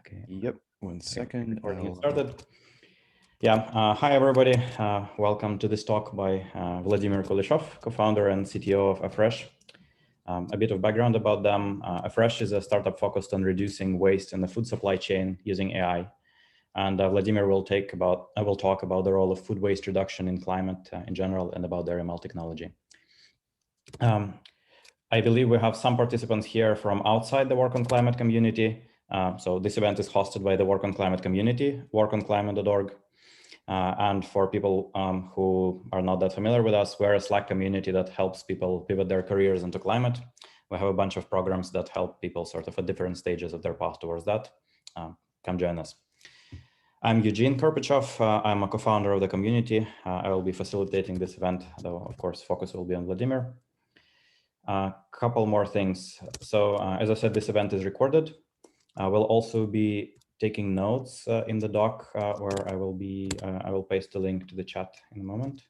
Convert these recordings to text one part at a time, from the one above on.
Okay. Yep. One second. Recording it started. Yeah. Hi, everybody. Welcome to this talk by Volodymyr Kuleshov, co-founder and CTO of Afresh. A bit of background about them. Afresh is a startup focused on reducing waste in the food supply chain using AI. And Vladimir will talk about the role of food waste reduction in climate in general and about their ML technology. I believe we have some participants here from outside the Work on Climate community. So this event is hosted by the Work on Climate community, workonclimate.org. And for people who are not that familiar with us, we're a Slack community that helps people pivot their careers into climate. We have a bunch of programs that help people sort of at different stages of their path towards that. Come join us. I'm Eugene Karpachov. I'm a co-founder of the community. I will be facilitating this event, though of course focus will be on Vladimir. A couple more things. So as I said, this event is recorded. We'll also be taking notes in the doc where I will paste the link to the chat in a moment.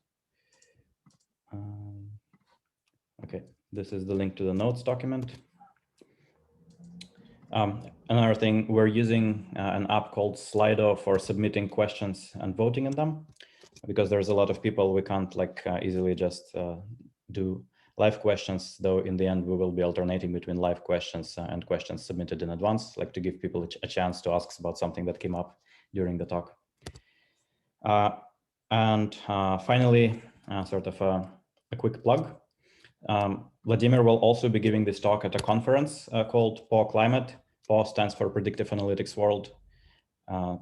Okay, this is the link to the notes document. Another thing, we're using an app called Slido for submitting questions and voting in them, because there's a lot of people we can't easily just do live questions, though in the end we will be alternating between live questions and questions submitted in advance, like to give people a chance to ask about something that came up during the talk. And finally, sort of a quick plug. Vladimir will also be giving this talk at a conference called PAW Climate. PAW stands for Predictive Analytics World.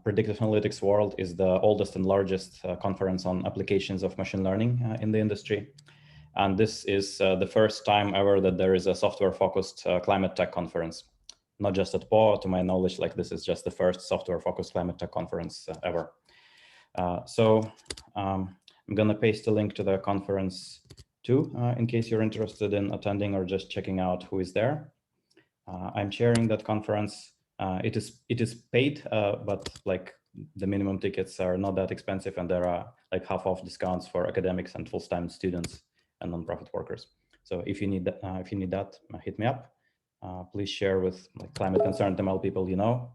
Predictive Analytics World is the oldest and largest conference on applications of machine learning in the industry. And this is the first time ever that there is a software-focused climate tech conference. Not just at PAW, to my knowledge, this is just the first software-focused climate tech conference ever. So I'm gonna paste a link to the conference too, in case you're interested in attending or just checking out who is there. I'm chairing that conference. It is paid, but the minimum tickets are not that expensive, and there are half-off discounts for academics and full-time students and nonprofit workers. So if you need that, hit me up. Please share with climate concerned ML people you know.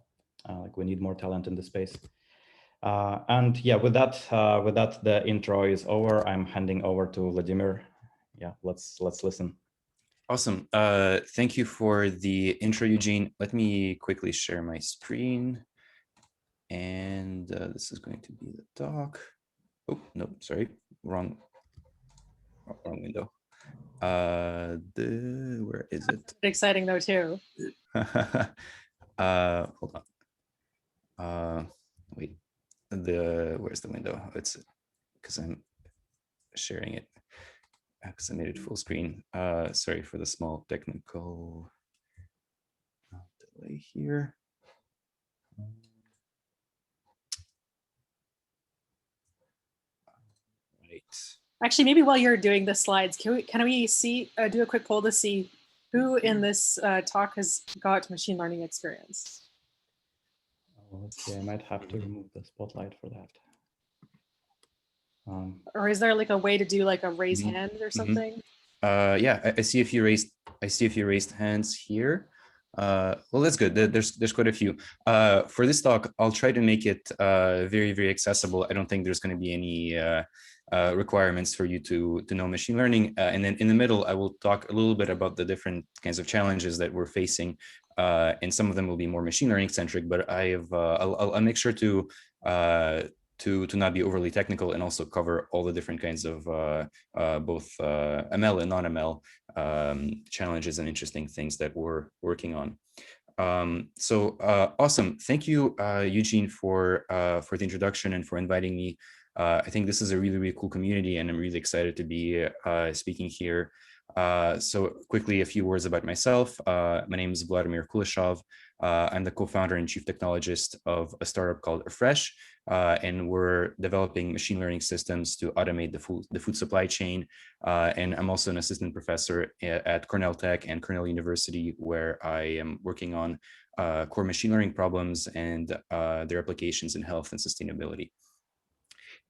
We need more talent in this space. And yeah, with that, the intro is over. I'm handing over to Vladimir. Yeah, let's listen. Awesome. Thank you for the intro, Eugene. Let me quickly share my screen. And this is going to be the doc. Oh, no, sorry, wrong window. Where is it? Exciting though too. Hold on. Wait, where's the window? It's because I'm sharing it because I made it full screen. Sorry for the small technical delay here. Right. Actually, maybe while you're doing the slides, can we see do a quick poll to see who in this talk has got machine learning experience? Let's see, I might have to remove the spotlight for that. Or is there a way to do a raise hand or something? Yeah, I see a few raised hands here. Well, that's good. There's quite a few. For this talk, I'll try to make it very, very accessible. I don't think there's going to be any requirements for you to know machine learning. And then in the middle, I will talk a little bit about the different kinds of challenges that we're facing. And some of them will be more machine learning centric, but I'll make sure to not be overly technical and also cover all the different kinds of both ML and non-ML challenges and interesting things that we're working on. So awesome. Thank you, Eugene, for the introduction and for inviting me. I think this is a really, really cool community, and I'm really excited to be speaking here. So quickly, a few words about myself. My name is Volodymyr Kuleshov. I'm the co-founder and chief technologist of a startup called Afresh, and we're developing machine learning systems to automate the food supply chain. And I'm also an assistant professor at Cornell Tech and Cornell University, where I am working on core machine learning problems and their applications in health and sustainability.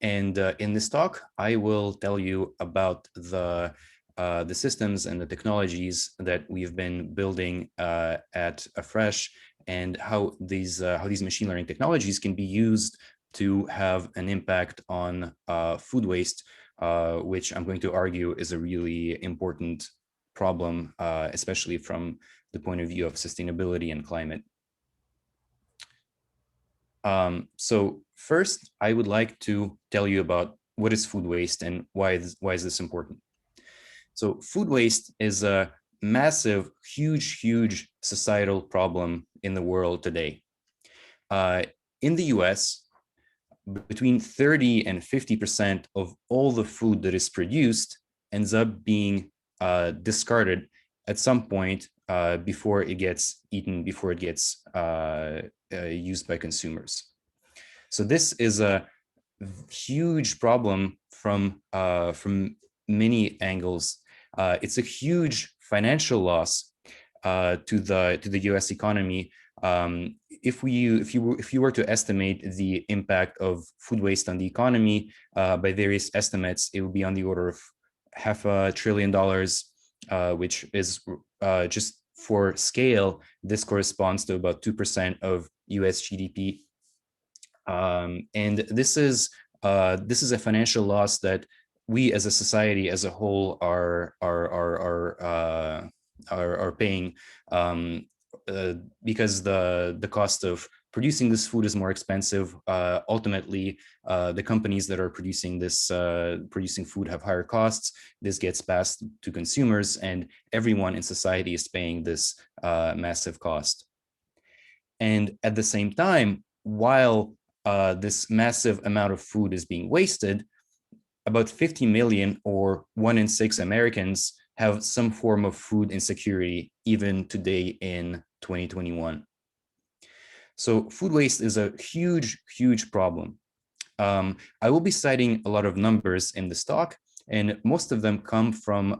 And in this talk, I will tell you about the the systems and the technologies that we've been building at Afresh, and how these machine learning technologies can be used to have an impact on food waste, which I'm going to argue is a really important problem, especially from the point of view of sustainability and climate. So first, I would like to tell you about what is food waste and why is this important. So food waste is a massive, huge societal problem in the world today. In the US, between 30 and 50% of all the food that is produced ends up being discarded at some point before it gets eaten, before it gets used by consumers. So this is a huge problem from many angles. It's a huge financial loss to the U.S. economy. If you were to estimate the impact of food waste on the economy by various estimates, it would be on the order of $500 billion, which is just for scale, this corresponds to about 2% of U.S. GDP. And this is a financial loss that we as a society as a whole are paying, because the cost of producing this food is more expensive. Ultimately, the companies that are producing food have higher costs. This gets passed to consumers, and everyone in society is paying this massive cost. And at the same time, while this massive amount of food is being wasted, about 50 million, or 1 in 6 Americans, have some form of food insecurity even today in 2021. So food waste is a huge problem. I will be citing a lot of numbers in this talk, and most of them come from,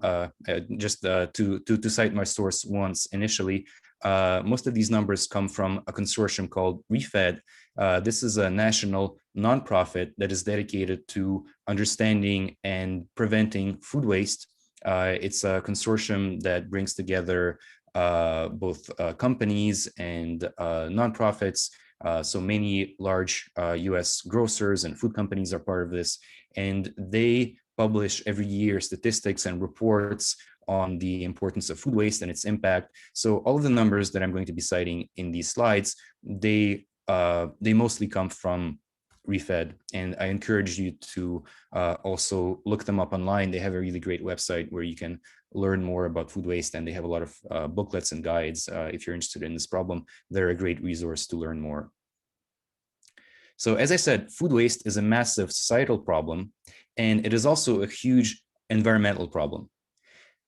just to cite my source once initially, most of these numbers come from a consortium called ReFed. This is a national nonprofit that is dedicated to understanding and preventing food waste. It's a consortium that brings together both companies and nonprofits. So many large US grocers and food companies are part of this, and they publish every year statistics and reports on the importance of food waste and its impact. So all of the numbers that I'm going to be citing in these slides, they mostly come from ReFed, and I encourage you to also look them up online. They have a really great website where you can learn more about food waste, and they have a lot of booklets and guides. If you're interested in this problem, they're a great resource to learn more. So as I said, food waste is a massive societal problem, and it is also a huge environmental problem.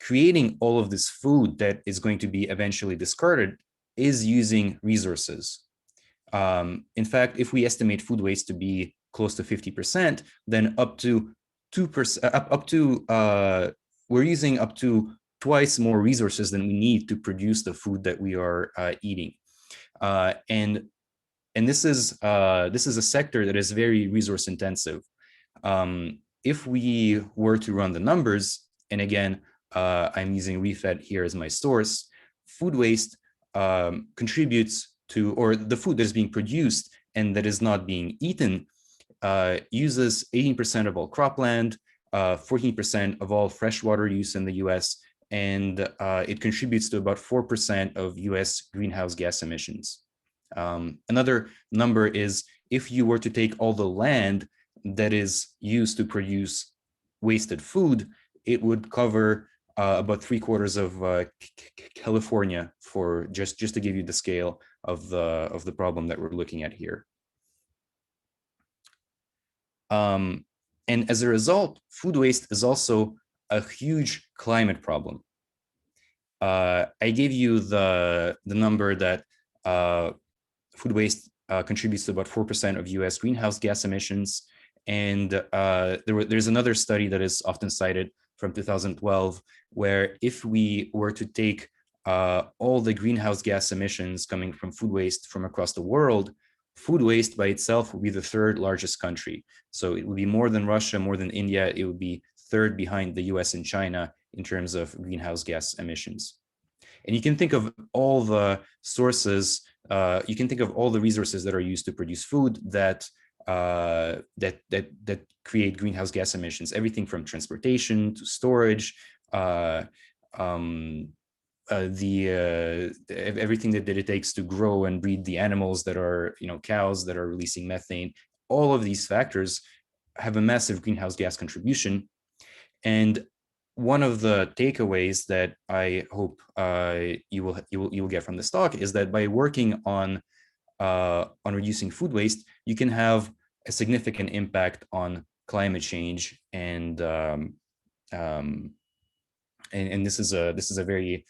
Creating all of this food that is going to be eventually discarded is using resources. In fact, if we estimate food waste to be close to 50%, then up to 2%, we're using up to twice more resources than we need to produce the food that we are eating. And this is a sector that is very resource intensive. If we were to run the numbers, and again, I'm using ReFed here as my source, food waste contributes to, or the food that is being produced and that is not being eaten uses 18% of all cropland, 14% of all freshwater use in the US, and it contributes to about 4% of US greenhouse gas emissions. Another number is, if you were to take all the land that is used to produce wasted food, it would cover about 3/4 of California, for just to give you the scale of the problem that we're looking at here. And as a result, food waste is also a huge climate problem. I gave you the number that food waste contributes to about 4% of US greenhouse gas emissions. And there's another study that is often cited from 2012, where if we were to take all the greenhouse gas emissions coming from food waste from across the world, food waste by itself would be the 3rd largest country. So it would be more than Russia, more than India. It would be 3rd behind the US and China in terms of greenhouse gas emissions. And you can think of all the sources, you can think of all the resources that are used to produce food that create greenhouse gas emissions, everything from transportation to storage, everything that it takes to grow and breed the animals that are, cows that are releasing methane. All of these factors have a massive greenhouse gas contribution. And one of the takeaways that I hope you will get from this talk is that by working on reducing food waste, you can have a significant impact on climate change, and this is a very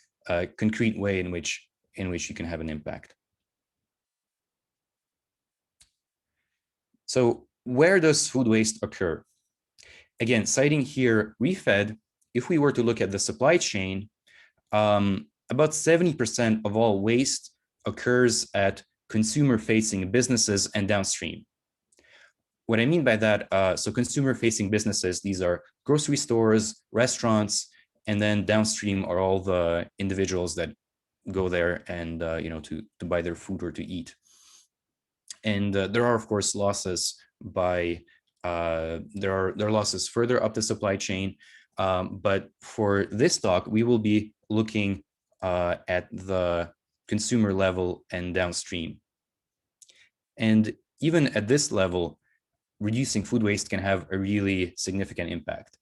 concrete way in which you can have an impact. So where does food waste occur? Again, citing here ReFed, if we were to look at the supply chain, about 70% of all waste occurs at consumer-facing businesses and downstream. What I mean by that, so consumer-facing businesses, these are grocery stores, restaurants, and then downstream are all the individuals that go there and to buy their food or to eat. And there are, of course, losses by there are losses further up the supply chain. But for this talk, we will be looking at the consumer level and downstream. And even at this level, reducing food waste can have a really significant impact.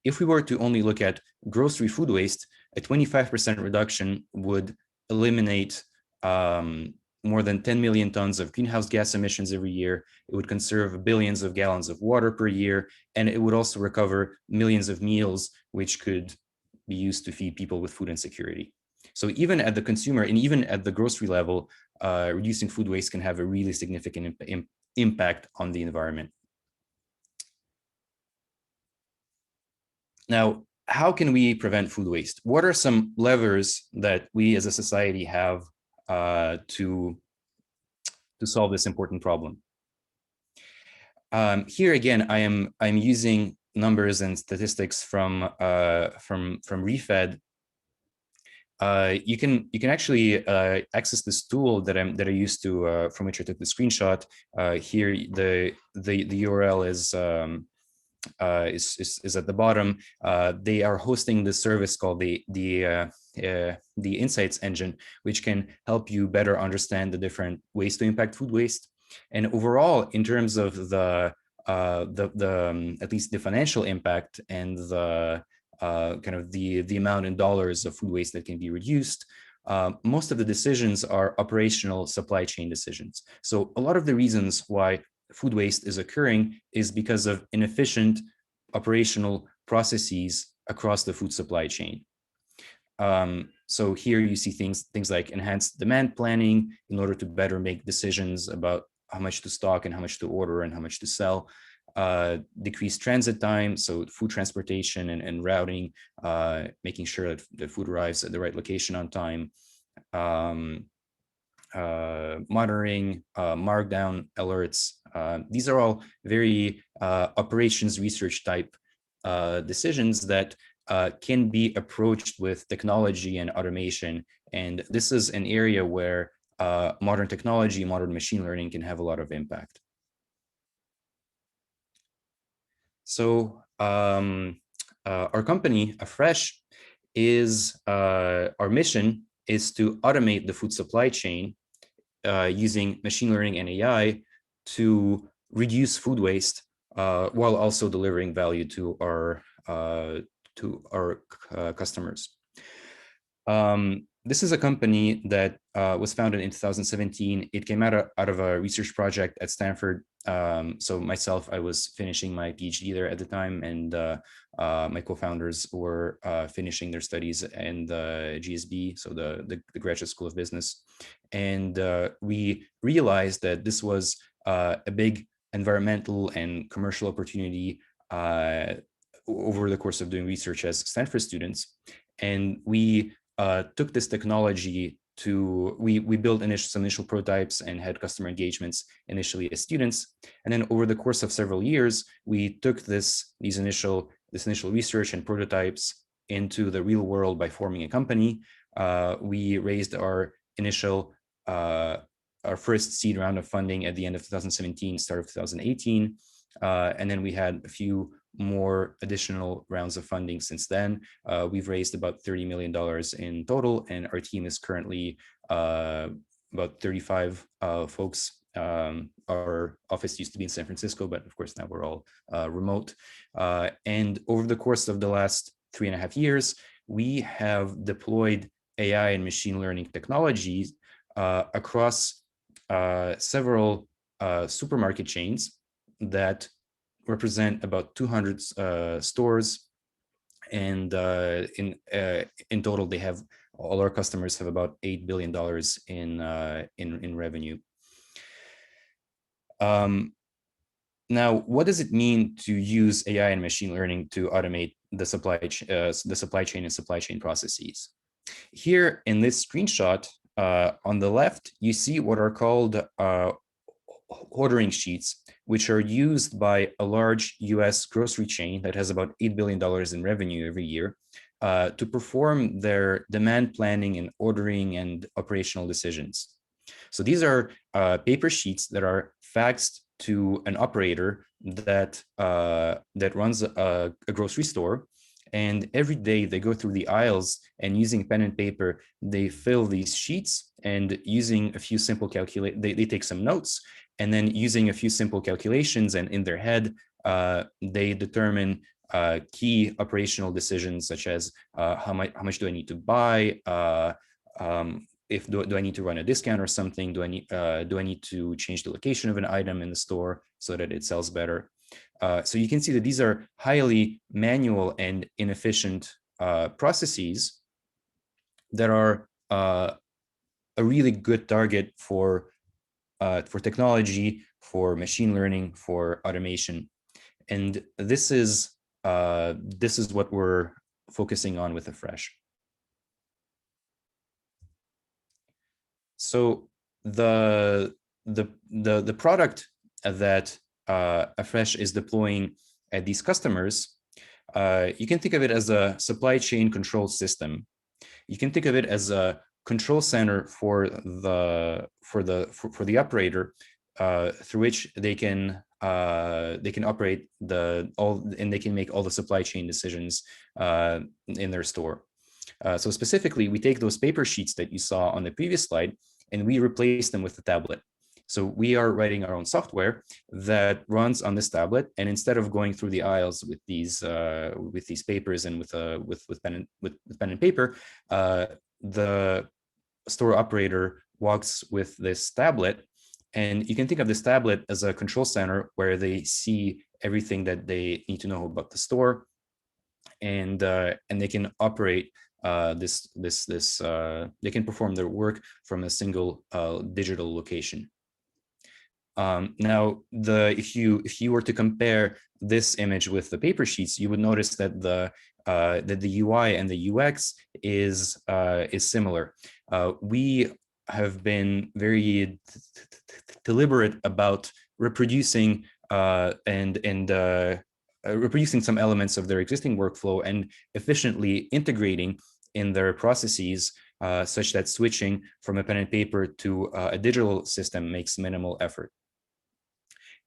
If we were to only look at grocery food waste, a 25% reduction would eliminate more than 10 million tons of greenhouse gas emissions every year. It would conserve billions of gallons of water per year, and it would also recover millions of meals, which could be used to feed people with food insecurity. So even at the consumer and even at the grocery level, reducing food waste can have a really significant impact on the environment. Now, how can we prevent food waste? What are some levers that we as a society have to solve this important problem? Here again, I'm using numbers and statistics from ReFed. You can actually access this tool that I used to from which I took the screenshot. Here the URL is at the bottom. They are hosting this service called the Insights Engine, which can help you better understand the different ways to impact food waste. And overall, in terms of the at least the financial impact and the kind of the amount in dollars of food waste that can be reduced, most of the decisions are operational supply chain decisions. So a lot of the reasons why food waste is occurring is because of inefficient operational processes across the food supply chain. So here you see things like enhanced demand planning in order to better make decisions about how much to stock and how much to order and how much to sell. Decreased transit time, so food transportation and routing, making sure that the food arrives at the right location on time. Monitoring, markdown alerts. These are all very operations research type decisions that can be approached with technology and automation. And this is an area where modern technology, modern machine learning can have a lot of impact. So our company, Afresh, is our mission is to automate the food supply chain using machine learning and AI to reduce food waste while also delivering value to our customers. This is a company that was founded in 2017. It came out of a research project at Stanford. So myself, I was finishing my PhD there at the time, and my co-founders were finishing their studies in the GSB, so the Graduate School of Business. And we realized that this was a big environmental and commercial opportunity over the course of doing research as Stanford students. And we took this technology to, we built some initial prototypes and had customer engagements initially as students. And then over the course of several years, we took this initial research and prototypes into the real world by forming a company. We raised our first seed round of funding at the end of 2017, start of 2018. And then we had a few more additional rounds of funding since then. We've raised about $30 million in total, and our team is currently about 35 folks. Our office used to be in San Francisco, but of course now we're all remote. And over the course of the last 3.5 years, we have deployed AI and machine learning technologies across several supermarket chains that represent about 200 stores, and in total, all our customers have about $8 billion in revenue. Now, what does it mean to use AI and machine learning to automate the supply chain and supply chain processes? Here in this screenshot, on the left, you see what are called ordering sheets, which are used by a large US grocery chain that has about $8 billion in revenue every year to perform their demand planning and ordering and operational decisions. So these are paper sheets that are faxed to an operator that runs a grocery store. And every day they go through the aisles, and using pen and paper, they fill these sheets, and using a few simple they take some notes, and then using a few simple calculations, and in their head, they determine key operational decisions, such as how much do I need to buy? Do I need to run a discount or something? Do I need to change the location of an item in the store so that it sells better? So you can see that these are highly manual and inefficient processes that are a really good target for technology, for machine learning, for automation, and this is what we're focusing on with Afresh. So the product that Afresh is deploying at these customers, you can think of it as a supply chain control system. You can think of it as a control center for the operator, through which they can operate and they can make all the supply chain decisions in their store. So specifically, we take those paper sheets that you saw on the previous slide, and we replace them with a tablet. So we are writing our own software that runs on this tablet, and instead of going through the aisles with these papers and with pen and paper, the store operator walks with this tablet, and you can think of this tablet as a control center where they see everything that they need to know about the store, and they can operate they can perform their work from a single digital location. Now, if you were to compare this image with the paper sheets, you would notice that the UI and the UX is similar. We have been very deliberate about reproducing reproducing some elements of their existing workflow and efficiently integrating in their processes, such that switching from a pen and paper to a digital system makes minimal effort.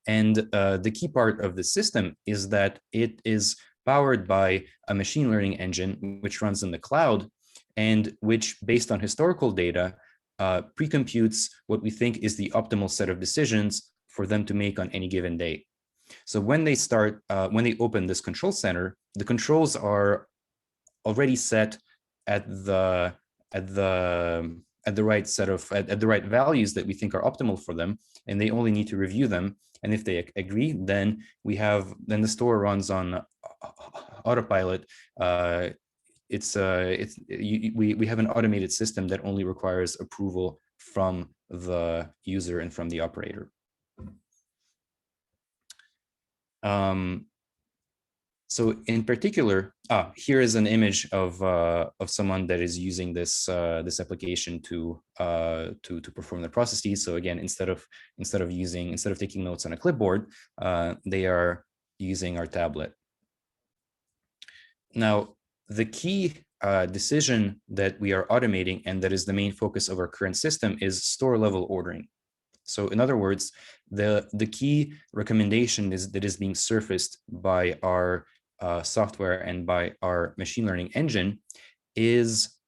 And the key part of the system is that it is powered by a machine learning engine, which runs in the cloud, and which, based on historical data, pre-computes what we think is the optimal set of decisions for them to make on any given day. So when they open this control center, the controls are already set at the right values that we think are optimal for them, and they only need to review them. And if they agree, then the store runs on autopilot. We have an automated system that only requires approval from the user and from the operator. So in particular, here is an image of someone that is using this application to perform the processes. So again, instead of taking notes on a clipboard, they are using our tablet. Now, the key decision that we are automating, and that is the main focus of our current system, is store level ordering. So in other words, the key recommendation that is being surfaced by our software and by our machine learning engine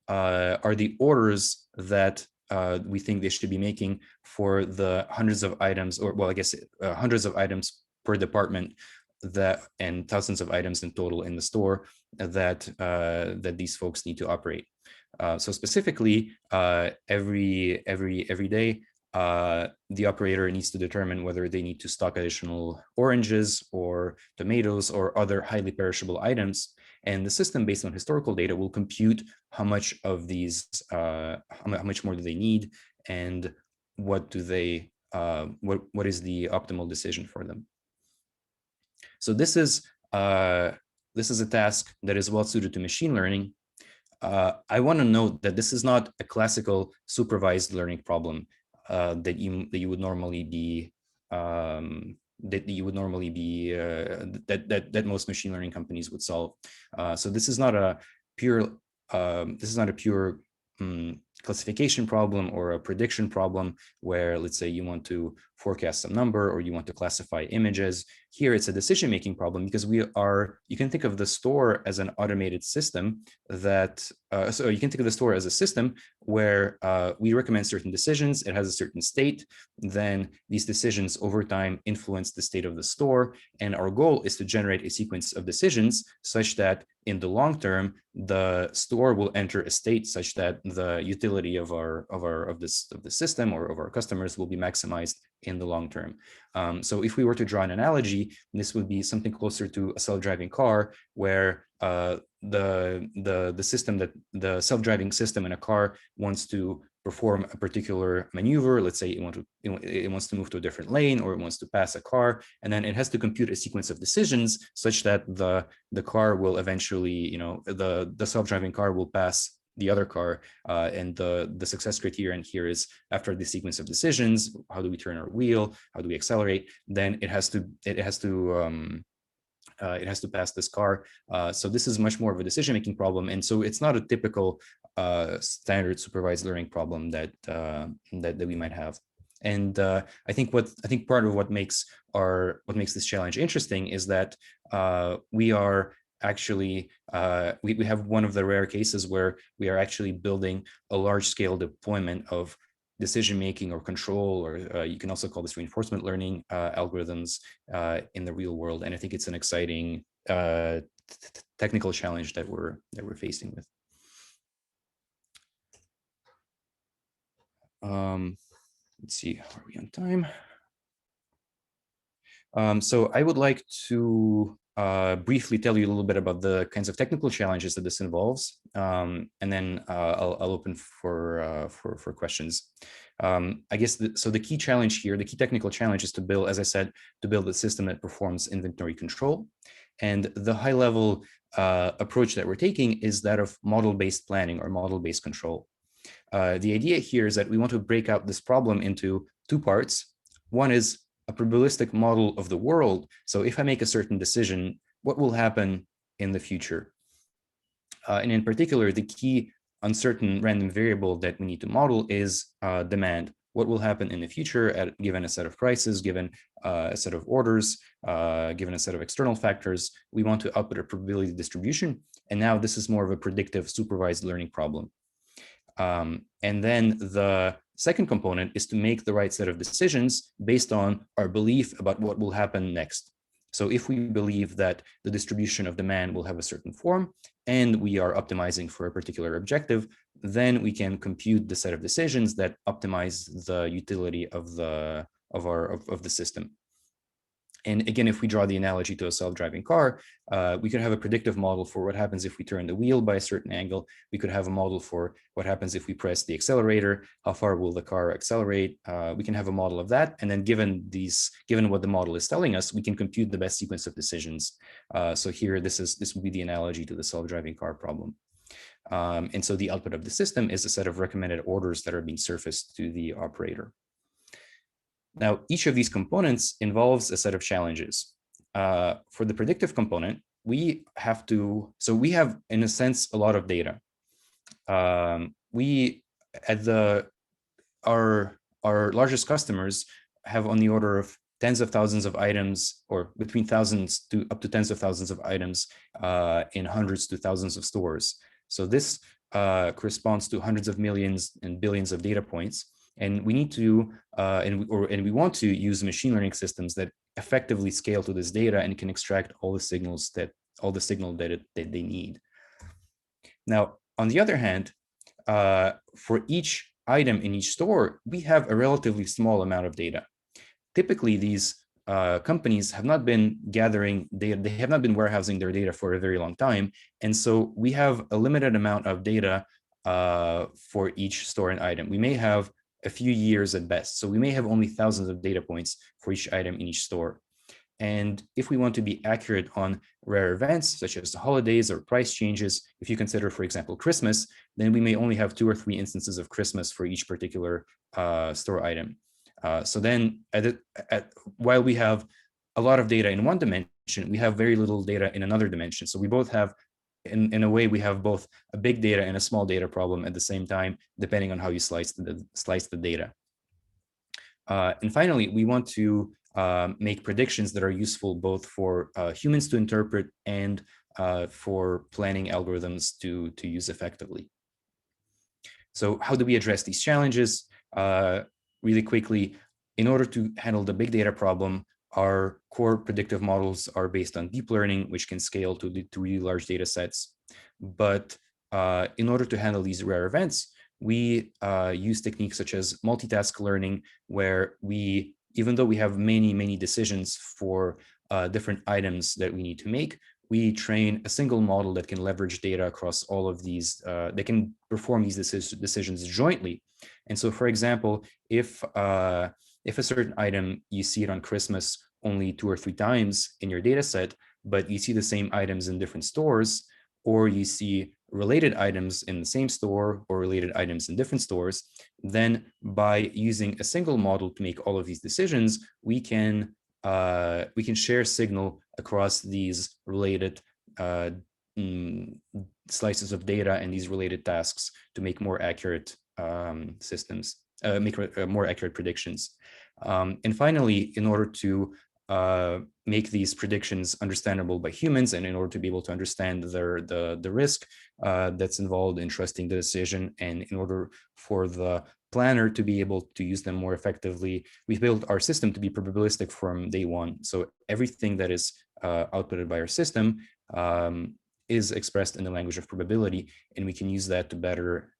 are the orders that we think they should be making for the hundreds of items, or well, I guess hundreds of items per department, and thousands of items in total in the store that these folks need to operate. So specifically, every day, the operator needs to determine whether they need to stock additional oranges or tomatoes or other highly perishable items. And the system, based on historical data, will compute how much of these, how much more do they need, and what do they, what is the optimal decision for them. So this is a task that is well suited to machine learning. I want to note that this is not a classical supervised learning problem that you would normally be that most machine learning companies would solve. So this is not a pure classification problem or a prediction problem where, let's say, you want to forecast some number or you want to classify images. Here it's a decision-making problem, because you can think of the store as an automated system that, so you can think of the store as a system where we recommend certain decisions. It has a certain state. Then these decisions over time influence the state of the store. And our goal is to generate a sequence of decisions such that in the long term, the store will enter a state such that the utility of the system or of our customers will be maximized in the long term. So if we were to draw an analogy, this would be something closer to a self-driving car, where the system that the self-driving system in a car wants to perform a particular maneuver. Let's say it wants to move to a different lane, or it wants to pass a car, and then it has to compute a sequence of decisions such that the car will eventually, the self-driving car will pass the other car, and the success criterion here is, after the sequence of decisions, how do we turn our wheel, how do we accelerate, then it has to pass this car. So this is much more of a decision-making problem, and so it's not a typical standard supervised learning problem that we might have. And I think part of what makes this challenge interesting is that we are actually we have one of the rare cases where we are actually building a large-scale deployment of decision-making or control, or you can also call this reinforcement learning algorithms in the real world. And I think it's an exciting technical challenge that we're facing with. Let's see, are we on time? So I would like to briefly tell you a little bit about the kinds of technical challenges that this involves, and then I'll open for questions. I guess so the key challenge here, the key technical challenge, is to build, as I said, to build a system that performs inventory control. And the high-level approach that we're taking is that of model-based planning or model-based control. The idea here is that we want to break out this problem into two parts. One is a probabilistic model of the world. So if I make a certain decision, what will happen in the future? And in particular, the key uncertain random variable that we need to model is demand. What will happen in the future given a set of prices, given a set of orders, given a set of external factors? We want to output a probability distribution. And now this is more of a predictive supervised learning problem. And then the second component is to make the right set of decisions based on our belief about what will happen next. So if we believe that the distribution of demand will have a certain form and we are optimizing for a particular objective, then we can compute the set of decisions that optimize the utility of the system. And again, if we draw the analogy to a self-driving car, we could have a predictive model for what happens if we turn the wheel by a certain angle. We could have a model for what happens if we press the accelerator, how far will the car accelerate. We can have a model of that. And then given what the model is telling us, we can compute the best sequence of decisions. So here, this would be the analogy to the self-driving car problem. And so the output of the system is a set of recommended orders that are being surfaced to the operator. Now, each of these components involves a set of challenges. For the predictive component, we have to, so we have, in a sense, a lot of data. We, at our largest customers have on the order of tens of thousands of items, or between thousands to up to tens of thousands of items in hundreds to thousands of stores. So this corresponds to hundreds of millions and billions of data points. And we need to, and we want to use machine learning systems that effectively scale to this data and can extract all the signals that they need. Now, on the other hand, for each item in each store, we have a relatively small amount of data. Typically, these companies have not been gathering data, they have not been warehousing their data for a very long time. And so we have a limited amount of data for each store and item. We may have a few years at best. So we may have only thousands of data points for each item in each store. And if we want to be accurate on rare events, such as the holidays or price changes, if you consider, for example, Christmas, then we may only have 2 or 3 instances of Christmas for each particular store item. So then while we have a lot of data in one dimension, we have very little data in another dimension. So we both have, in a way, we have both a big data and a small data problem at the same time, depending on how you slice the data. And finally, we want to make predictions that are useful both for humans to interpret and for planning algorithms to use effectively. So how do we address these challenges? Really quickly, in order to handle the big data problem, our core predictive models are based on deep learning, which can scale to really large data sets. But in order to handle these rare events, we use techniques such as multitask learning, where we, even though we have many decisions for different items that we need to make, we train a single model that can leverage data across all of these, that can perform these decisions jointly. And so, for example, if a certain item, you see it on Christmas only 2 or 3 times in your data set, but you see the same items in different stores, or you see related items in the same store or related items in different stores, then by using a single model to make all of these decisions, we can share signal across these related slices of data and these related tasks to make more accurate systems, make more accurate predictions. And finally, in order to make these predictions understandable by humans, and in order to be able to understand the risk that's involved in trusting the decision, and in order for the planner to be able to use them more effectively, we've built our system to be probabilistic from day one. So everything that is outputted by our system is expressed in the language of probability, and we can use that to better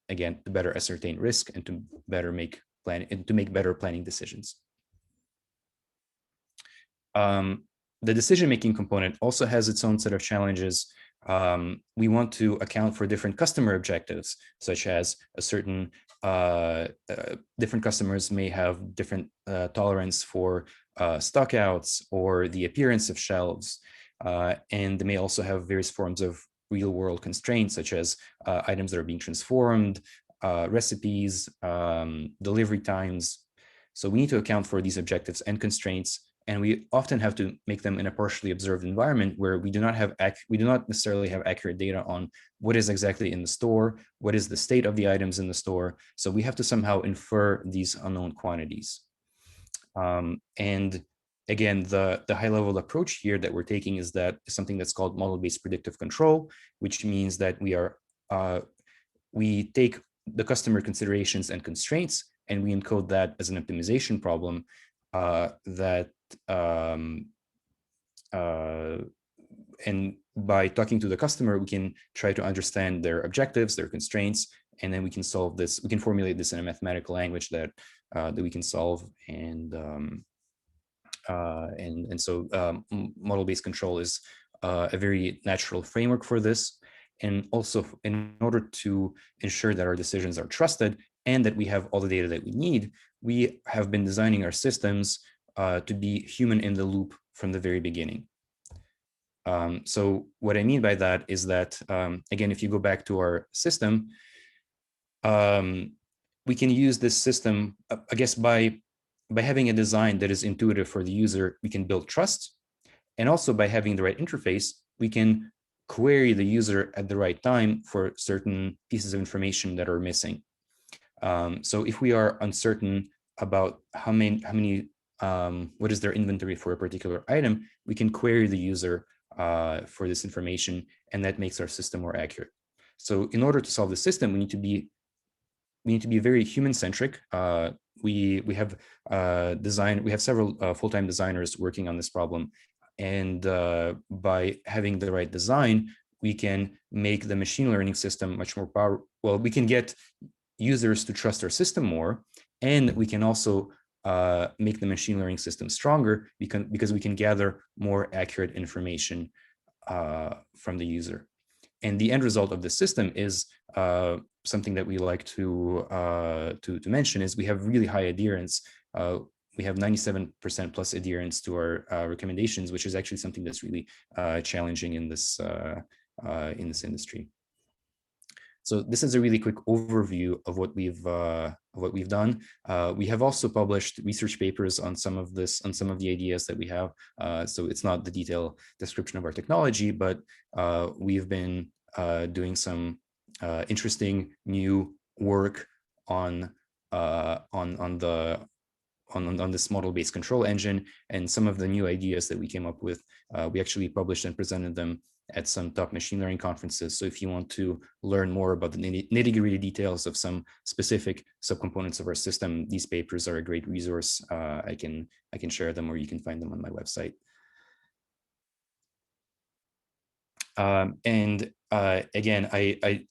ascertain risk and to better make better planning decisions. The decision-making component also has its own set of challenges. We want to account for different customer objectives, such as a certain different customers may have different tolerance for stockouts or the appearance of shelves, and they may also have various forms of real-world constraints, such as items that are being transformed, recipes, delivery times. So we need to account for these objectives and constraints. And we often have to make them in a partially observed environment where we do not necessarily have accurate data on what is exactly in the store, what is the state of the items in the store. So we have to somehow infer these unknown quantities. And again, the high-level approach here that we're taking is something that's called model-based predictive control, which means that we take the customer considerations and constraints, and we encode that as an optimization problem and by talking to the customer, we can try to understand their objectives, their constraints, and then we can solve this. We can formulate this in a mathematical language that we can solve, and so model-based control is a very natural framework for this. And also, in order to ensure that our decisions are trusted and that we have all the data that we need, we have been designing our systems to be human in the loop from the very beginning. So what I mean by that is that, again, if you go back to our system, we can use this system, I guess, by having a design that is intuitive for the user, we can build trust. And also by having the right interface, we can query the user at the right time for certain pieces of information that are missing. So if we are uncertain about what is their inventory for a particular item, we can query the user for this information, and that makes our system more accurate. So in order to solve the system, we need to be very human-centric. We have several full-time designers working on this problem, and by having the right design, we can make the machine learning system much more powerful. Well, we can get users to trust our system more, and we can also make the machine learning system stronger because we can gather more accurate information from the user. And the end result of the system is something that we like to mention is we have really high adherence. We have 97% plus adherence to our recommendations, which is actually something that's really challenging in this industry. So this is a really quick overview of what we've done. We have also published research papers on some of the ideas that we have. So it's not the detailed description of our technology, but we've been doing some interesting new work on this model-based control engine, and some of the new ideas that we came up with. We actually published and presented them at some top machine learning conferences. So if you want to learn more about the nitty-gritty details of some specific subcomponents of our system, these papers are a great resource. I can share them, or you can find them on my website. Again, I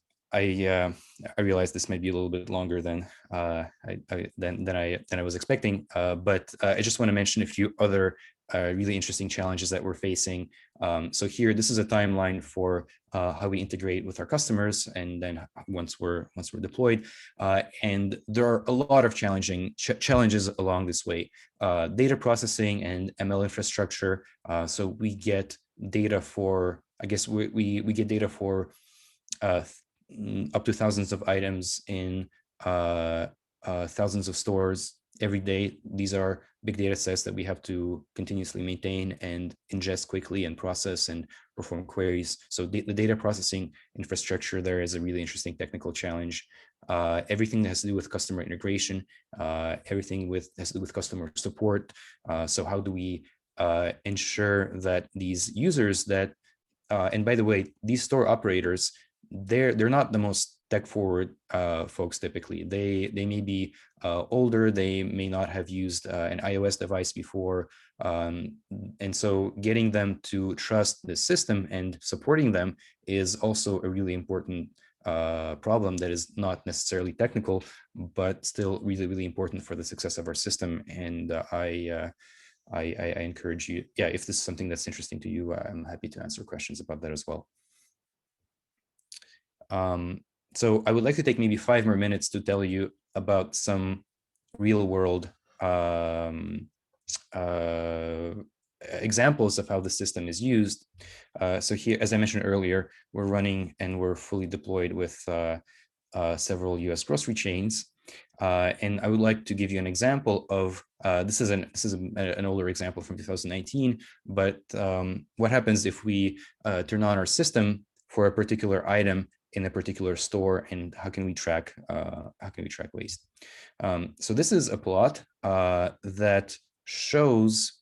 realize this might be a little bit longer than I was expecting, but I just want to mention a few other really interesting challenges that we're facing. So here, this is a timeline for how we integrate with our customers, and then once we're deployed. And there are a lot of challenges along this way. Data processing and ML infrastructure. So we get data for, I guess we get data for up to thousands of items in thousands of stores every day. These are big data sets that we have to continuously maintain and ingest quickly and process and perform queries. So the data processing infrastructure there is a really interesting technical challenge. Everything that has to do with customer integration, everything has to do with customer support. So how do we ensure that these users that, and by the way, these store operators, they're not the most tech forward folks typically. They may be older, they may not have used an iOS device before. And so getting them to trust the system and supporting them is also a really important problem that is not necessarily technical, but still really, really important for the success of our system. And I encourage you, if this is something that's interesting to you, I'm happy to answer questions about that as well. So I would like to take maybe 5 more minutes to tell you about some real world examples of how the system is used. So here, as I mentioned earlier, we're running and we're fully deployed with several US grocery chains. And I would like to give you an example of, this is an older example from 2019, but what happens if we turn on our system for a particular item in a particular store, and how can we track waste? So this is a plot that shows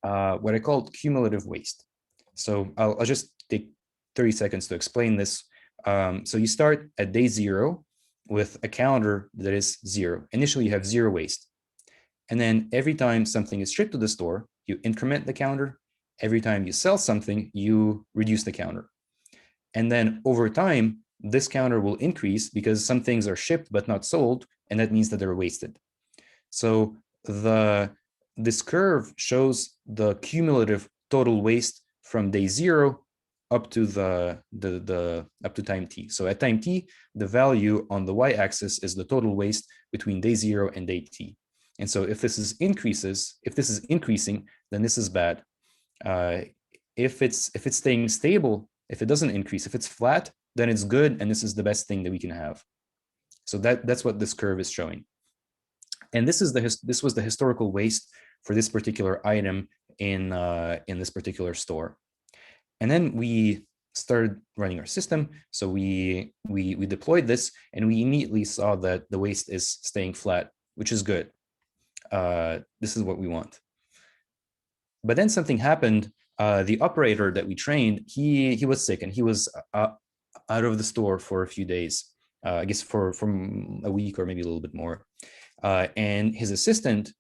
what I call cumulative waste. So I'll just take 30 seconds to explain this. So you start at day 0 with a calendar that is 0. Initially, you have 0 waste. And then every time something is shipped to the store, you increment the calendar. Every time you sell something, you reduce the calendar. And then over time, this counter will increase because some things are shipped but not sold, and that means that they're wasted. So this curve shows the cumulative total waste from day 0 up to up to time t. So at time t, the value on the y-axis is the total waste between day 0 and day t. And so if this is increasing, then this is bad. If it's staying stable, if it doesn't increase, if it's flat, then it's good, and this is the best thing that we can have. So that's what this curve is showing. And this was the historical waste for this particular item in this particular store. And then we started running our system. So we deployed this, and we immediately saw that the waste is staying flat, which is good. This is what we want. But then something happened. The operator that we trained, he was sick, and he was out of the store for a few days. I guess from a week or maybe a little bit more. And his assistant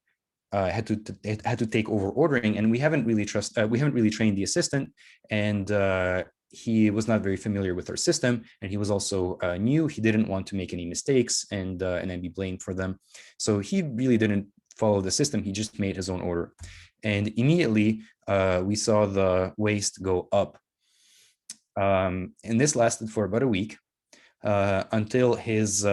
had to take over ordering, and we haven't really trained the assistant, and he was not very familiar with our system, and he was also new. He didn't want to make any mistakes and then be blamed for them. So he really didn't follow the system. He just made his own order, and immediately we saw the waste go up. And this lasted for about a week. Until his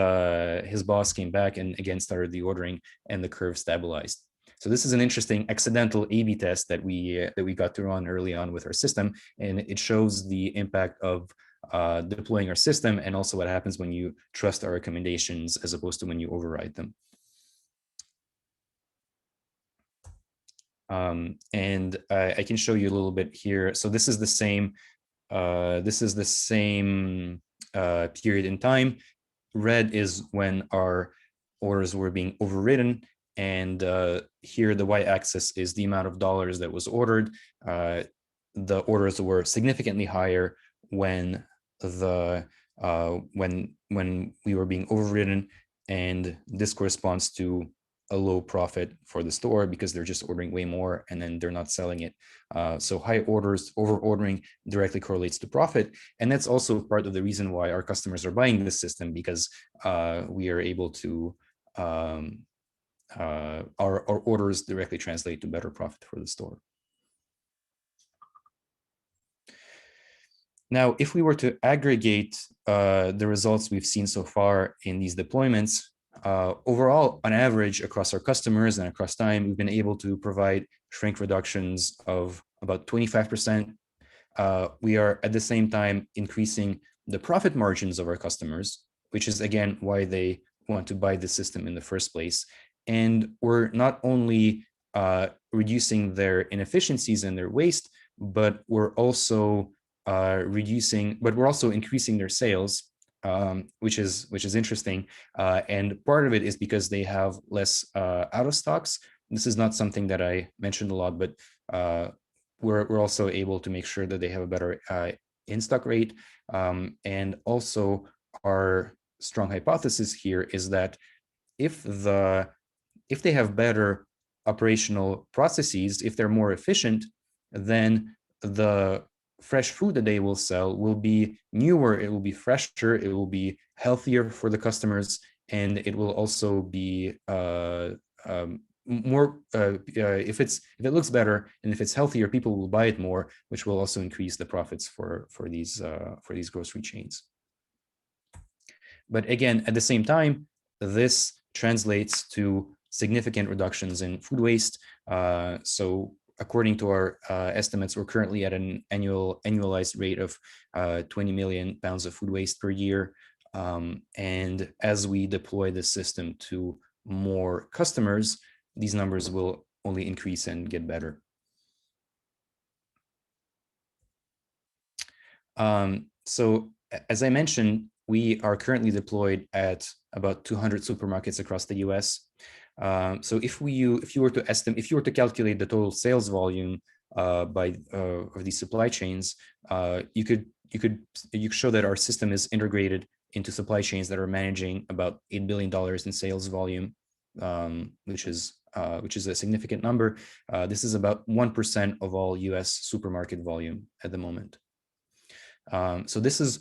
boss came back and again started the ordering, and the curve stabilized. So this is an interesting accidental A/B test that we got to run early on with our system, and it shows the impact of deploying our system, and also what happens when you trust our recommendations as opposed to when you override them. And I can show you a little bit here. So this is the same. Period in time. Red is when our orders were being overridden, and here the y-axis is the amount of dollars that was ordered. The orders were significantly higher when when we were being overridden, and this corresponds to a low profit for the store because they're just ordering way more and then they're not selling it. So high orders, over ordering directly correlates to profit. And that's also part of the reason why our customers are buying this system, because we are able to, our orders directly translate to better profit for the store. Now, if we were to aggregate the results we've seen so far in these deployments, overall, on average, across our customers and across time, we've been able to provide shrink reductions of about 25%. We are at the same time increasing the profit margins of our customers, which is again why they want to buy the system in the first place. And we're not only reducing their inefficiencies and their waste, but we're also increasing their sales. Which is interesting, and part of it is because they have less out of stocks. This is not something that I mentioned a lot, but we're also able to make sure that they have a better in-stock rate. And also, our strong hypothesis here is that if they have better operational processes, if they're more efficient, then the fresh food that they will sell will be newer, it will be fresher, it will be healthier for the customers, and it will also be more, if it looks better and if it's healthier, people will buy it more, which will also increase the profits for these grocery chains. But again, at the same time, this translates to significant reductions in food waste. So according to our estimates, we're currently at an annualized rate of 20 million pounds of food waste per year. And as we deploy this system to more customers, these numbers will only increase and get better. So as I mentioned, we are currently deployed at about 200 supermarkets across the US. So if you were to calculate the total sales volume of these supply chains, you could show that our system is integrated into supply chains that are managing about $8 billion in sales volume, which is a significant number. This is about 1% of all US supermarket volume at the moment. So this is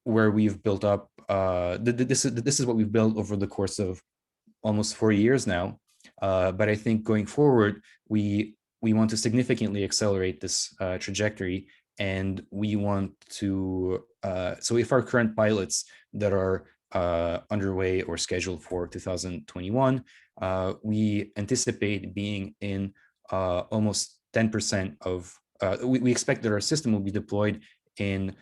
where we've built up. This is what we've built over the course of almost 4 years now, but I think going forward, we want to significantly accelerate this trajectory, and we want to. So if our current pilots that are underway or scheduled for 2021, we anticipate being in almost 10% of. We expect that our system will be deployed in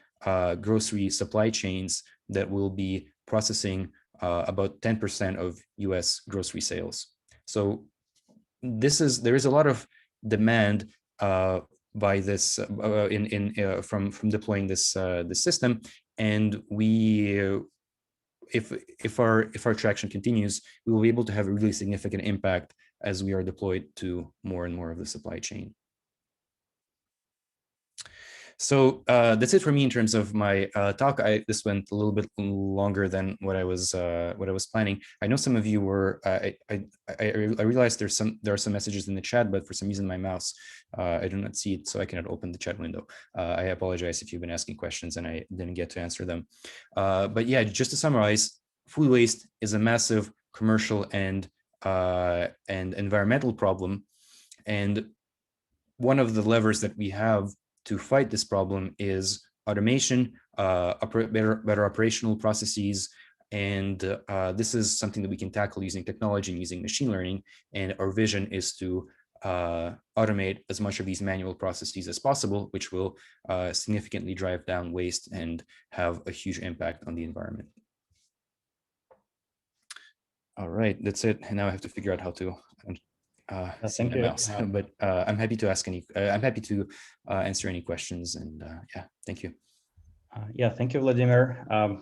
grocery supply chains that will be processing about 10% of US grocery sales. So there is a lot of demand by this from deploying this this system, and we if our traction continues, we will be able to have a really significant impact as we are deployed to more and more of the supply chain. So that's it for me in terms of my talk. This went a little bit longer than what I was planning. I know some of you were. I realized there are some messages in the chat, but for some reason my mouse I do not see it, so I cannot open the chat window. I apologize if you've been asking questions and I didn't get to answer them. But yeah, just to summarize, food waste is a massive commercial and environmental problem, and one of the levers that we have to fight this problem is automation, better operational processes, and this is something that we can tackle using technology and using machine learning. And our vision is to automate as much of these manual processes as possible, which will significantly drive down waste and have a huge impact on the environment. All right, that's it. And now I have to figure out how to thank you. mouse. But I'm happy to ask any. I'm happy to answer any questions. And yeah, thank you. Yeah, thank you, Volodymyr.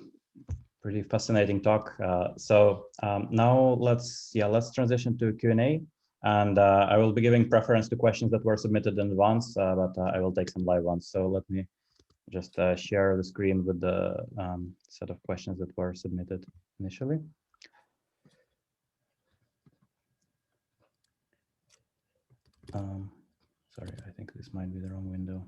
Pretty fascinating talk. So now let's transition to Q&A, and I will be giving preference to questions that were submitted in advance, but I will take some live ones. So let me just share the screen with the set of questions that were submitted initially. Sorry, I think this might be the wrong window.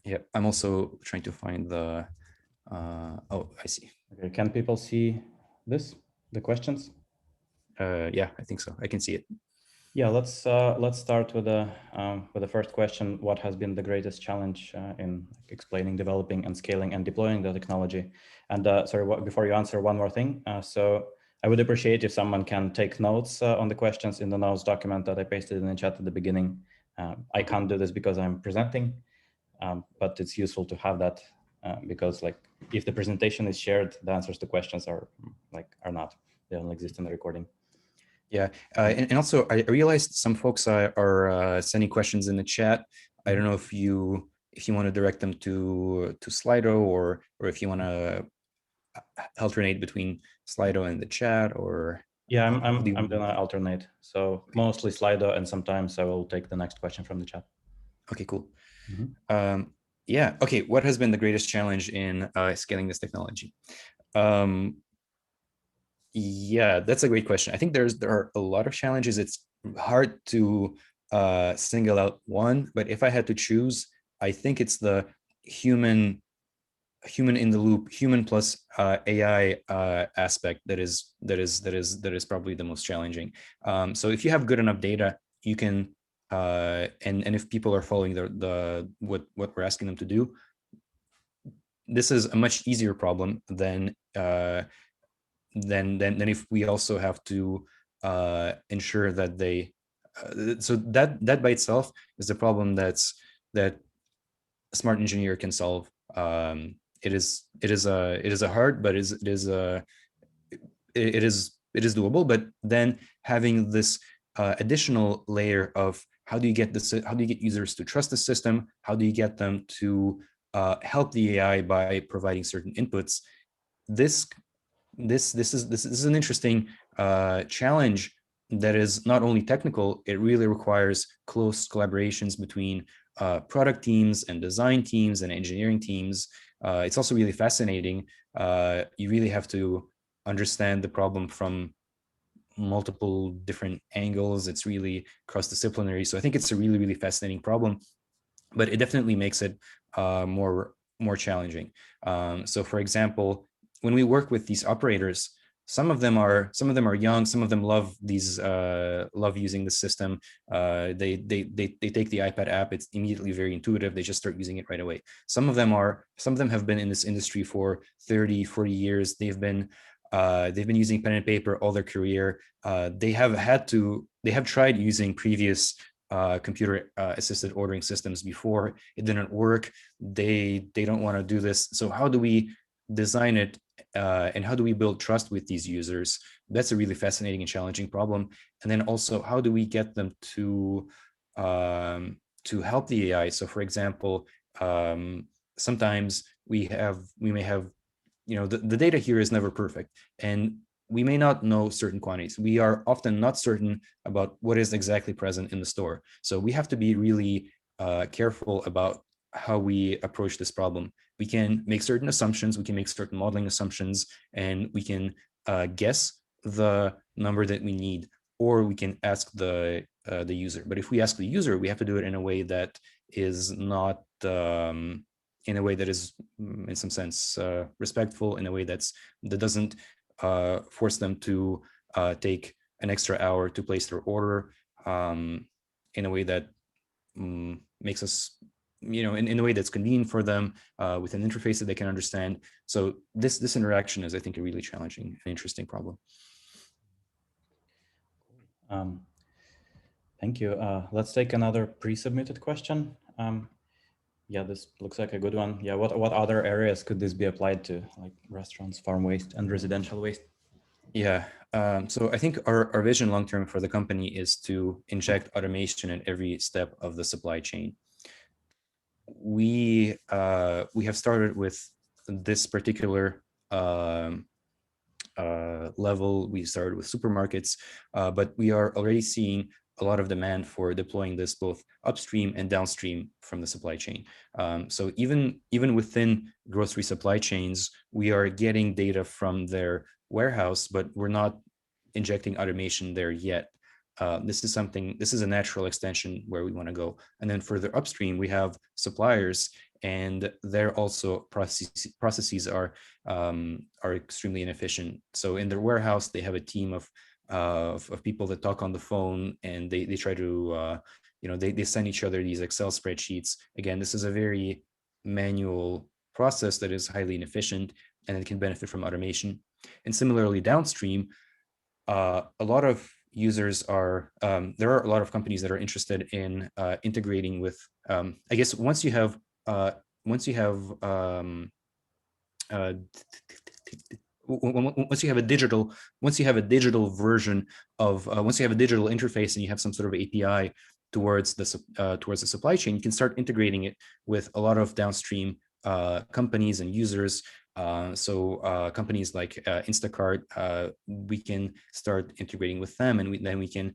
Yeah, I'm also trying to find the, oh, I see. Okay, can people see the questions? Yeah, I think so. I can see it. Yeah, let's start with the first question. What has been the greatest challenge in explaining, developing, and scaling and deploying the technology? And sorry, before you answer, one more thing. So I would appreciate if someone can take notes on the questions in the notes document that I pasted in the chat at the beginning. I can't do this because I'm presenting, but it's useful to have that because, like, if the presentation is shared, the answers to questions are not. They don't exist in the recording. Yeah, and also I realized some folks are sending questions in the chat. I don't know if you want to direct them to Slido or if you want to alternate between Slido and the chat, or yeah, I'm gonna alternate. So mostly Slido, and sometimes I will take the next question from the chat. Okay, cool. Yeah. Okay. What has been the greatest challenge in scaling this technology? Yeah, that's a great question. I think there are a lot of challenges. It's hard to single out one, but if I had to choose, I think it's the human in the loop, human plus AI aspect that is probably the most challenging. So if you have good enough data, you can and if people are following what we're asking them to do, this is a much easier problem than if we also have to ensure that they so that by itself is a problem that a smart engineer can solve. It is a hard, but it is doable. But then having this additional layer of how do you get users to trust the system? How do you get them to help the AI by providing certain inputs? This is an interesting challenge that is not only technical. It really requires close collaborations between product teams and design teams and engineering teams. It's also really fascinating. You really have to understand the problem from multiple different angles. It's really cross-disciplinary. So I think it's a really, really fascinating problem, but it definitely makes it more challenging. So for example, when we work with these operators, some of them are young, some of them love using the system. They take the iPad app, it's immediately very intuitive, they just start using it right away. Some of them have been in this industry for 30, 40 years. They've been using pen and paper all their career. They have tried using previous computer assisted ordering systems before. It didn't work. They don't want to do this. So how do we design it and how do we build trust with these users? That's a really fascinating and challenging problem. And then also, how do we get them to help the AI? So for example, sometimes we may have, the data here is never perfect, and we may not know certain quantities. We are often not certain about what is exactly present in the store. So we have to be really careful about how we approach this problem. We can make certain assumptions, we can make certain modeling assumptions, and we can guess the number that we need, or we can ask the user. But if we ask the user, we have to do it in a way that is not in a way that is, in some sense, respectful, in a way that doesn't force them to take an extra hour to place their order, in a way that makes us, in a way that's convenient for them, with an interface that they can understand. So this interaction is, I think, a really challenging and interesting problem. Thank you. Let's take another pre-submitted question. Yeah, this looks like a good one. Yeah, what other areas could this be applied to, like restaurants, farm waste, and residential waste? Yeah, so I think our vision long-term for the company is to inject automation in every step of the supply chain. We have started with this particular level. We started with supermarkets, but we are already seeing a lot of demand for deploying this both upstream and downstream from the supply chain. So even within grocery supply chains, we are getting data from their warehouse, but we're not injecting automation there yet. This is a natural extension where we want to go. And then further upstream, we have suppliers, and their also processes are extremely inefficient. So in their warehouse, they have a team of people that talk on the phone, and they try to they send each other these Excel spreadsheets. Again, this is a very manual process that is highly inefficient, and it can benefit from automation. And similarly, downstream, a lot of users are there are a lot of companies that are interested in integrating with, I guess once you have once you have a digital version of once you have a digital interface and you have some sort of API towards the supply chain, you can start integrating it with a lot of downstream companies and users. So companies like Instacart, we can start integrating with them, and then we can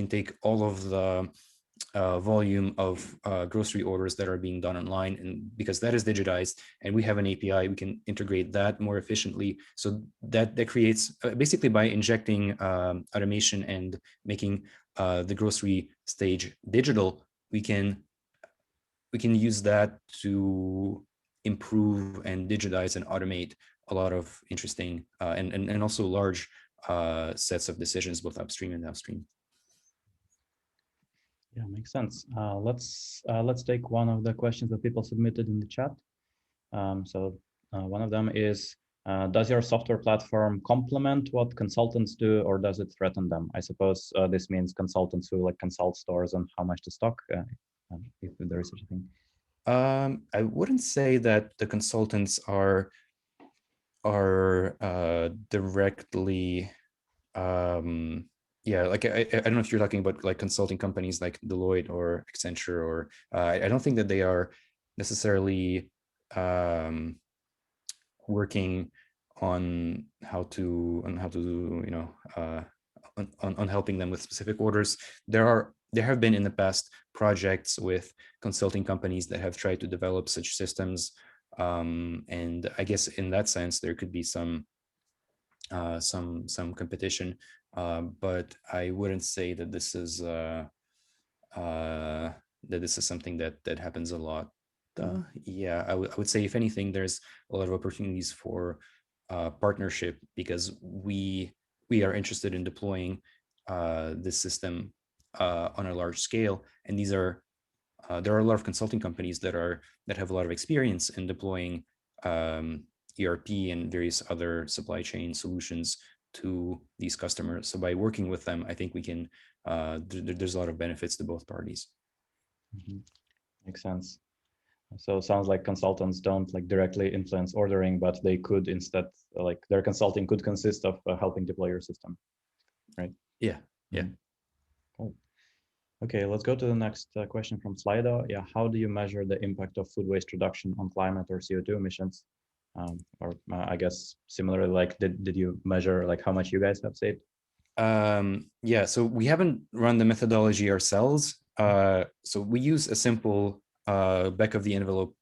take all of the volume of grocery orders that are being done online, and because that is digitized and we have an API, we can integrate that more efficiently. So that creates basically, by injecting automation and making the grocery stage digital, we can use that to improve and digitize and automate a lot of interesting and also large sets of decisions, both upstream and downstream. Yeah, makes sense. Let's take one of the questions that people submitted in the chat. One of them is, does your software platform complement what consultants do, or does it threaten them? I suppose this means consultants who consult stores on how much to stock, if there is such a thing. I wouldn't say that the consultants are directly yeah, I don't know if you're talking about consulting companies like Deloitte or Accenture, or I don't think that they are necessarily working on how to on helping them with specific orders. There have been in the past projects with consulting companies that have tried to develop such systems, and I guess in that sense there could be some competition, but I wouldn't say that this is something that happens a lot. Yeah, I would say, if anything, there's a lot of opportunities for partnership, because we are interested in deploying this system on a large scale, and there are a lot of consulting companies that have a lot of experience in deploying ERP and various other supply chain solutions to these customers. So by working with them, I think we can there's a lot of benefits to both parties. Mm-hmm. Makes sense. So it sounds like consultants don't like directly influence ordering, but they could instead, like their consulting could consist of helping deploy your system, right? Yeah, yeah. Cool. Okay, let's go to the next question from Slido. Yeah, how do you measure the impact of food waste reduction on climate or CO2 emissions? I guess similarly, like did you measure like how much you guys have saved? Yeah, so we haven't run the methodology ourselves. So we use a simple back of the envelope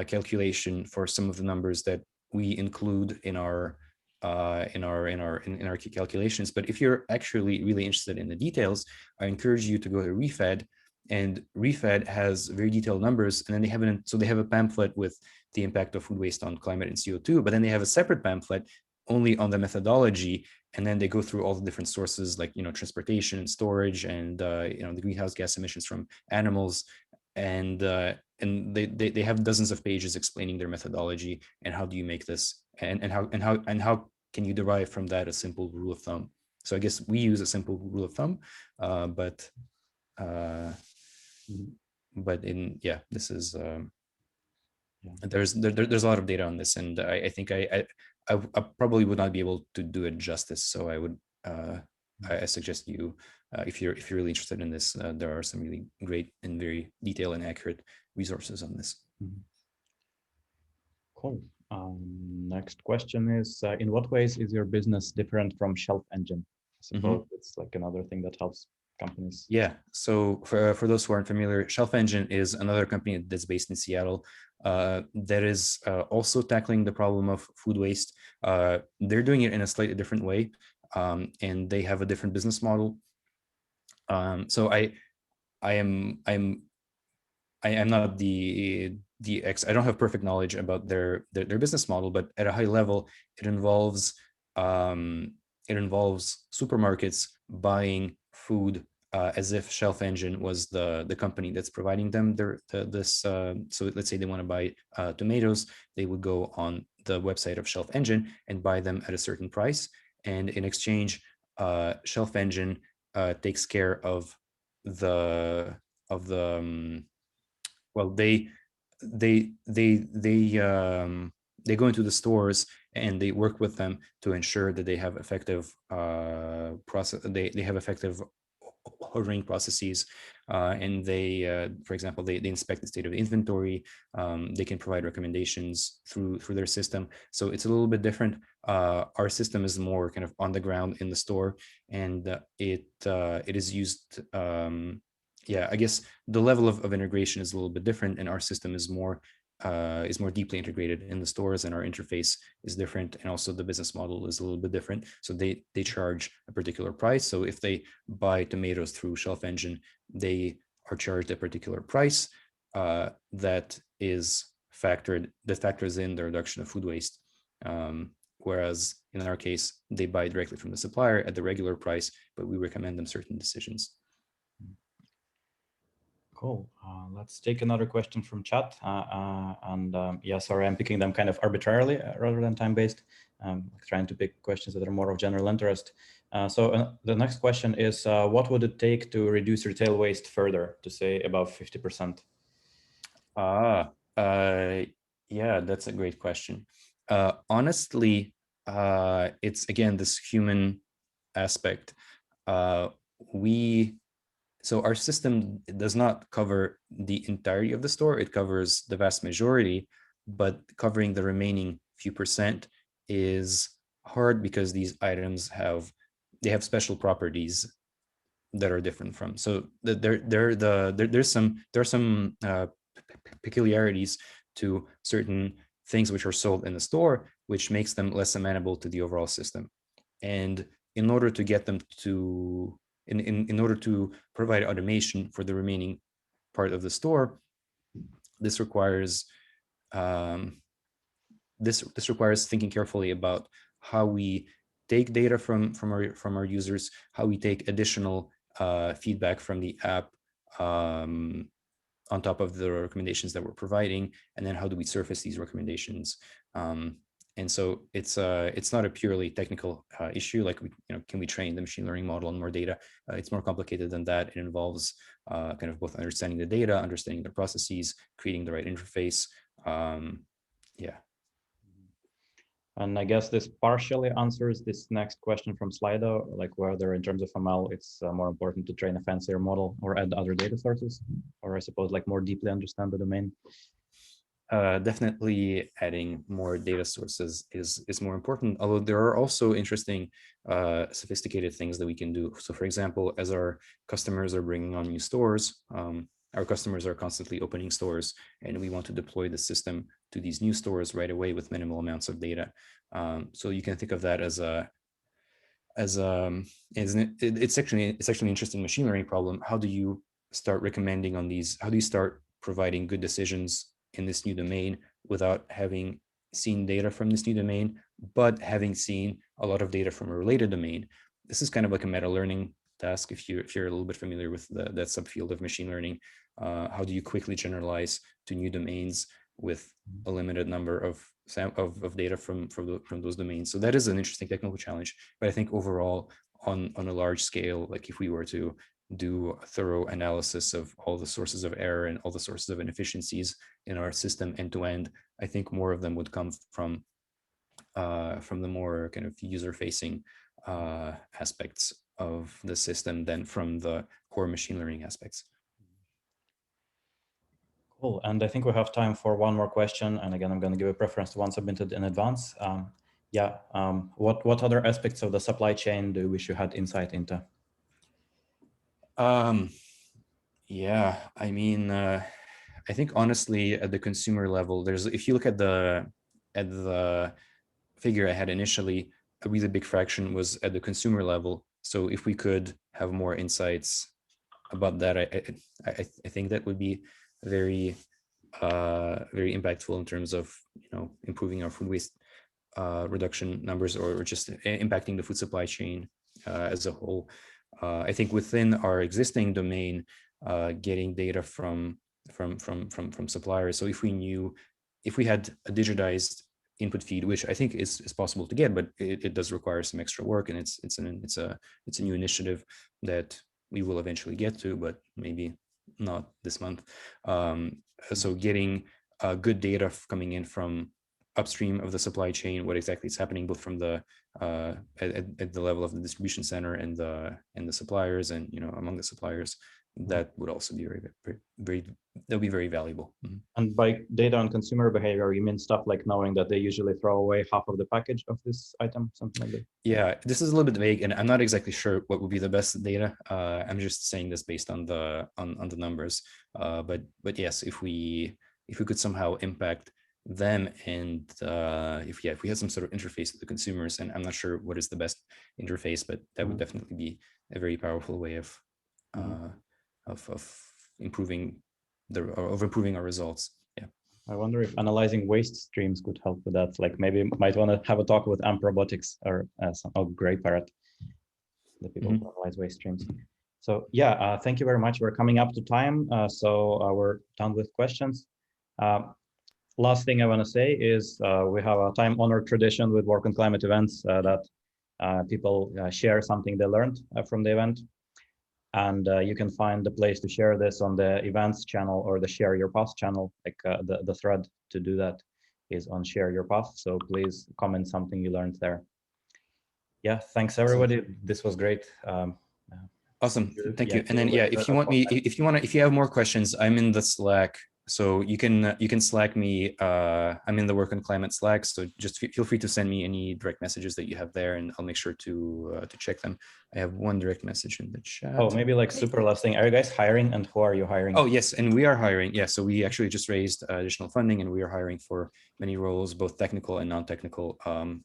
calculation for some of the numbers that we include in our key calculations. But if you're actually really interested in the details, I encourage you to go to Refed, and Refed has very detailed numbers, and then they have a pamphlet with the impact of food waste on climate and CO2, but then they have a separate pamphlet only on the methodology, and then they go through all the different sources like transportation and storage and the greenhouse gas emissions from animals, and they have dozens of pages explaining their methodology and how do you make this, and how can you derive from that a simple rule of thumb. So I guess we use a simple rule of thumb, but this is there's a lot of data on this, and I think I probably would not be able to do it justice. So I would I suggest you if you're really interested in this, there are some really great and very detailed and accurate resources on this. Cool. Next question is, in what ways is your business different from Shelf Engine? I suppose it's like another thing that helps companies. Yeah. So for those who aren't familiar, Shelf Engine is another company that's based in Seattle that is also tackling the problem of food waste. They're doing it in a slightly different way, and they have a different business model. So I am not the I don't have perfect knowledge about their business model, but at a high level, it involves supermarkets buying food as if Shelf Engine was the company that's providing them this. So let's say they want to buy tomatoes, they would go on the website of Shelf Engine and buy them at a certain price, and in exchange, Shelf Engine takes care of the well, they go into the stores and they work with them to ensure that they have effective process. They have effective ordering processes, and they, for example, they inspect the state of the inventory. They can provide recommendations through their system. So it's a little bit different. Our system is more kind of on the ground in the store, and it is used. I guess the level of integration is a little bit different, and our system is more deeply integrated in the stores, and our interface is different, and also the business model is a little bit different. So they charge a particular price. So if they buy tomatoes through Shelf Engine, they are charged a particular price that factors in the reduction of food waste. Whereas in our case, they buy directly from the supplier at the regular price, but we recommend them certain decisions. Cool. Let's take another question from chat. Yeah, sorry, I'm picking them kind of arbitrarily rather than time-based. Trying to pick questions that are more of general interest. So the next question is, what would it take to reduce retail waste further, to say above 50%? Yeah, that's a great question. Honestly, it's again this human aspect. So our system does not cover the entirety of the store. It covers the vast majority, but covering the remaining few percent is hard because these items have special properties that are different from. So there are some peculiarities to certain things which are sold in the store, which makes them less amenable to the overall system. And in order to get them to in order to provide automation for the remaining part of the store, this requires thinking carefully about how we take data from our users, how we take additional feedback from the app on top of the recommendations that we're providing, and then how do we surface these recommendations. And so it's not a purely technical issue, like can we train the machine learning model on more data? It's more complicated than that. It involves kind of both understanding the data, understanding the processes, creating the right interface. Yeah. And I guess this partially answers this next question from Slido, like whether in terms of ML, it's more important to train a fancier model or add other data sources, or I suppose like more deeply understand the domain. Definitely adding more data sources is more important, although there are also interesting sophisticated things that we can do. So for example, as our customers are bringing on new stores, our customers are constantly opening stores, and we want to deploy the system to these new stores right away with minimal amounts of data. So you can think of that it's actually an interesting machine learning problem. How do you start recommending on these? How do you start providing good decisions in this new domain without having seen data from this new domain, but having seen a lot of data from a related domain? This is kind of like a meta learning task. If you're a little bit familiar with that subfield of machine learning, how do you quickly generalize to new domains with a limited number of data from those domains? So that is an interesting technical challenge. But I think overall, on a large scale, like if we were to do a thorough analysis of all the sources of error and all the sources of inefficiencies in our system end to end, I think more of them would come from the more kind of user-facing aspects of the system than from the core machine learning aspects. Cool. And I think we have time for one more question. And again, I'm going to give a preference to one submitted in advance. What other aspects of the supply chain do you wish you had insight into? Yeah, I mean, I think honestly, at the consumer level, if you look at the figure I had initially, a really big fraction was at the consumer level. So if we could have more insights about that, I think that would be very impactful in terms of improving our food waste reduction numbers, or just impacting the food supply chain as a whole. I think within our existing domain, getting data from suppliers. So if we had a digitized input feed, which I think is possible to get, but it does require some extra work, and it's a new initiative that we will eventually get to, but maybe not this month. So getting good data coming in from upstream of the supply chain, what exactly is happening, both from the at the level of the distribution center and the suppliers, and among the suppliers, that would also be very valuable. Mm-hmm. And by data on consumer behavior, you mean stuff like knowing that they usually throw away half of the package of this item, something like that? Yeah, this is a little bit vague, and I'm not exactly sure what would be the best data. I'm just saying this based on the numbers. But yes, if we could somehow impact them, and if we had some sort of interface with the consumers, and I'm not sure what is the best interface, but that would definitely be a very powerful way of improving our results. Yeah. I wonder if analyzing waste streams could help with that. Like maybe might want to have a talk with AMP Robotics or Gray Parrot, the people who analyze waste streams. So yeah, thank you very much. We're coming up to time, so we're done with questions. Last thing I want to say is we have a time-honored tradition with work on climate events that people share something they learned from the event. And you can find the place to share this on the events channel or the share your path channel. Like the thread to do that is on share your path. So please comment something you learned there. Yeah, thanks everybody. This was great. Awesome, thank you. And then if you have more questions, I'm in the Slack. So you can Slack me. I'm in the Work on Climate Slack, so just feel free to send me any direct messages that you have there, and I'll make sure to check them. I have one direct message in the chat. Oh, maybe like super last thing. Are you guys hiring, and who are you hiring? Oh yes, and we are hiring. Yeah, so we actually just raised additional funding, and we are hiring for many roles, both technical and non-technical.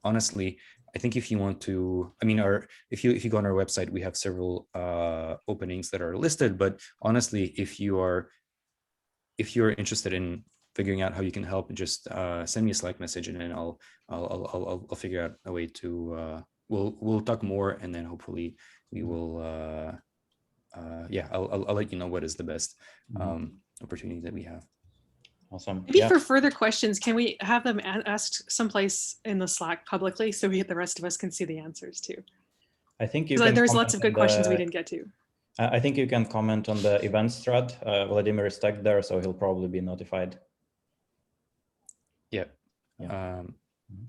Honestly, I think if you want to, if you go on our website, we have several openings that are listed. But honestly, if you're interested in figuring out how you can help, just send me a Slack message, and then I'll figure out a way to. We'll talk more, and then hopefully we will. I'll let you know what is the best opportunity that we have. Awesome. Maybe Yeah. for further questions, can we have them asked someplace in the Slack publicly so the rest of us can see the answers too? I think you 'Cause can there's comment lots of on good questions we the- didn't get to. I think you can comment on the events thread. Volodymyr is tagged there, so he'll probably be notified. Yeah. Yeah.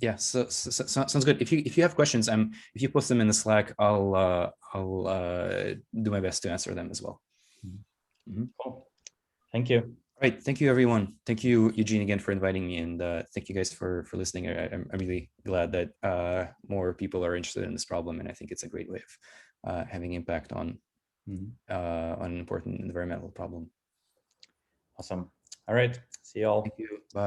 Yeah. So sounds good. If you have questions, if you post them in the Slack, I'll do my best to answer them as well. Cool. Thank you. All right. Thank you, everyone. Thank you, Eugene, again for inviting me, and thank you guys for listening. I'm really glad that more people are interested in this problem, and I think it's a great way of having impact on an important environmental problem. Awesome. All right. See you all. Thank you. Bye.